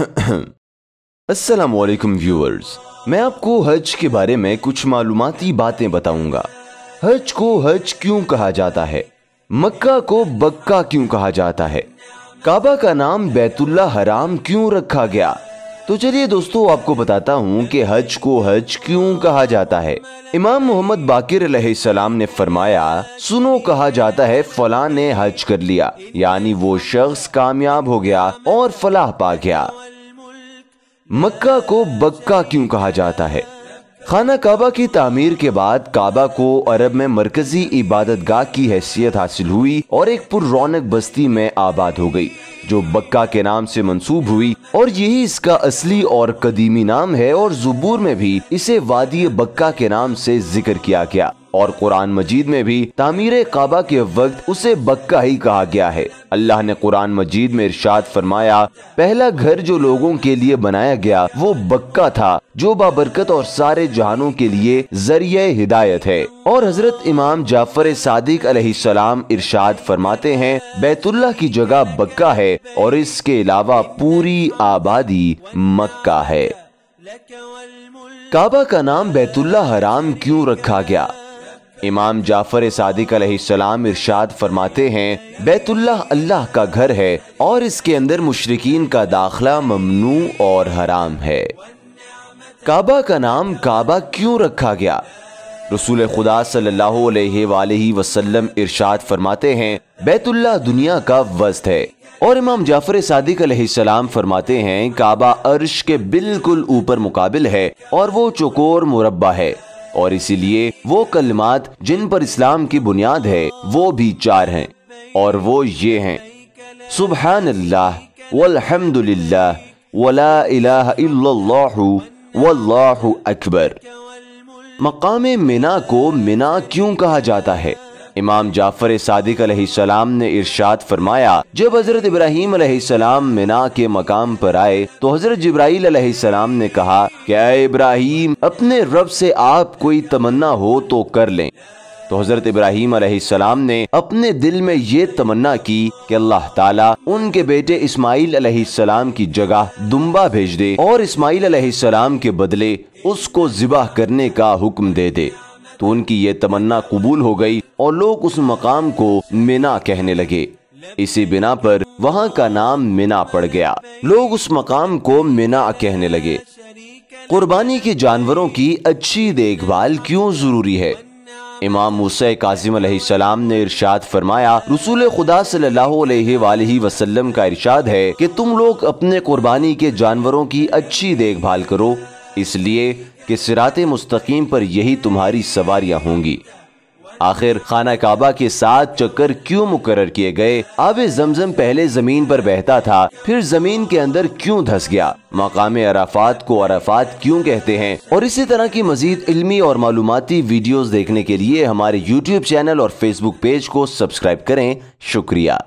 अस्सलाम वालेकुम व्यूअर्स, मैं आपको हज के बारे में कुछ मालूमाती बातें बताऊंगा। हज को हज क्यों कहा जाता है, मक्का को बक्का क्यों कहा जाता है, काबा का नाम बैतुल्ला हराम क्यों रखा गया। तो चलिए दोस्तों, आपको बताता हूँ कि हज को हज क्यों कहा जाता है। इमाम मोहम्मद बाकिर अलैहिस्सलाम ने फरमाया, सुनो, कहा जाता है फलां ने हज कर लिया, यानी वो शख्स कामयाब हो गया और फलाह पा गया। मक्का को बक्का क्यों कहा जाता है। खाना काबा की तामीर के बाद काबा को अरब में मरकजी इबादत गाह की हैसियत हासिल हुई और एक पुररौनक बस्ती में आबाद हो गई जो बक्का के नाम से मंसूब हुई, और यही इसका असली और कदीमी नाम है। और ज़ुबूर में भी इसे वादी बक्का के नाम से जिक्र किया गया और कुरान मजीद में भी तामीर काबा के वक्त उसे बक्का ही कहा गया है। अल्लाह ने कुरान मजीद में इरशाद फरमाया, पहला घर जो लोगों के लिए बनाया गया वो बक्का था जो बाबरकत और सारे जहानों के लिए जरिए हिदायत है। और हजरत इमाम जाफर सादिक अलैहिस्सलाम इरशाद फरमाते हैं, बैतुल्लाह की जगह बक्का है और इसके अलावा पूरी आबादी मक्का है। काबा का नाम बैतुल्ला हराम क्यों रखा गया। इमाम जाफर सादिक अलैहिस्सलाम इरशाद फरमाते हैं, बैतुल्लाह अल्लाह का घर है और इसके अंदर मुशरिकीन का दाखिला ममनू और हराम है। काबा का नाम काबा क्यों रखा गया। रसूल खुदा सल्लल्लाहु अलैहि वसल्लम इरशाद फरमाते हैं, बैतुल्लाह दुनिया का वस्त है। और इमाम जाफर सादिक अलैहिस्सलाम फरमाते हैं, काबा अर्श के बिल्कुल ऊपर मुकाबिल है और वो चौकोर मुरब्बा है, और इसीलिए वो कलमात जिन पर इस्लाम की बुनियाद है वो भी चार हैं, और वो ये हैं, सुब्हानल्लाह वल्हम्दुलिल्लाह वला इलाहा इल्लल्लाहु वल्लाहु अकबर। मकामे मिना को मिना क्यों कहा जाता है। इमाम जाफर सादिक अलैहिस्सलाम ने इरशाद फरमाया, जब हजरत इब्राहीम अलैहिस्सलाम मिना के मकाम पर आए तो हजरत जिब्राइल अलैहिस्सलाम ने कहा, क्या इब्राहीम, अपने रब से आप कोई तमन्ना हो तो कर लें। तो हजरत इब्राहीम अलैहिस्सलाम ने अपने दिल में ये तमन्ना की कि अल्लाह ताला उनके बेटे इस्माइल अलैहिस्सलाम की जगह दुम्बा भेज दे और इस्माइल अलैहिस्सलाम के बदले उसको ज़िबाह करने का हुक्म दे दे। तो उनकी ये तमन्ना कबूल हो गई और लोग उस मकाम को मिना कहने लगे। इसी बिना पर वहाँ का नाम मिना पड़ गया। लोग उस मकाम को मिना कहने लगे। कुर्बानी के जानवरों की अच्छी देखभाल क्यों जरूरी है। इमाम मूसा कासिम अलैहिस्सलाम ने इरशाद फरमाया, रसूल खुदा सल्लल्लाहु अलैहि वसल्लम का इरशाद है कि तुम लोग अपने कुर्बानी के जानवरों की अच्छी देखभाल करो, इसलिए कि सिराते मुस्तकीम पर यही तुम्हारी सवारियां होंगी। आखिर खाना काबा के 7 चक्कर क्यों मुकर्रर किए गए। आबे ज़मज़म पहले जमीन पर बहता था, फिर जमीन के अंदर क्यों धंस गया। मकामे अराफात को अराफात क्यों कहते हैं। और इसी तरह की मजीद इल्मी और मालूमाती वीडियोस देखने के लिए हमारे YouTube चैनल और Facebook पेज को सब्सक्राइब करें। शुक्रिया।